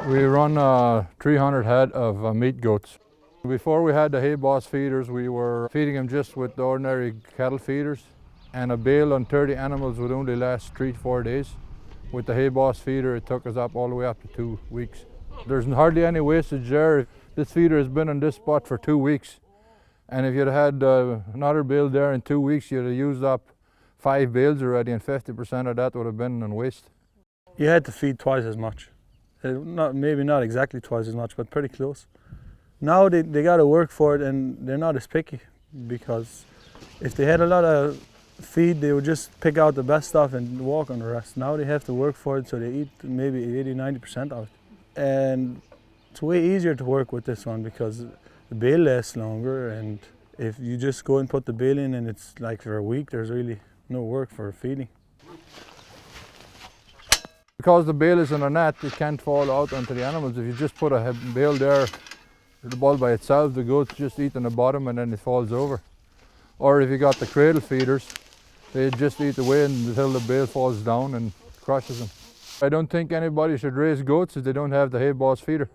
We run 300 head of meat goats. Before we had the HayBoss feeders, we were feeding them just with the ordinary cattle feeders, and a bale on 30 animals would only last 3 to 4 days. With the HayBoss feeder, it took us up all the way up to 2 weeks. There's hardly any wastage there. This feeder has been on this spot for 2 weeks, and if you'd had another bale there in 2 weeks, you'd have used up 5 bales already, and 50% of that would have been on waste. You had to feed twice as much. Maybe not exactly twice as much, but pretty close. Now they got to work for it, and they're not as picky, because if they had a lot of feed, they would just pick out the best stuff and walk on the rest. Now they have to work for it, so they eat maybe 80–90% of it. And it's way easier to work with this one because the bale lasts longer, and if you just go and put the bale in and it's like for a week, there's really no work for feeding. Because the bale is in a net, it can't fall out onto the animals. If you just put a bale there, the ball by itself, the goats just eat on the bottom and then it falls over. Or if you got the cradle feeders, they just eat away until the bale falls down and crushes them. I don't think anybody should raise goats if they don't have the HayBoss feeder.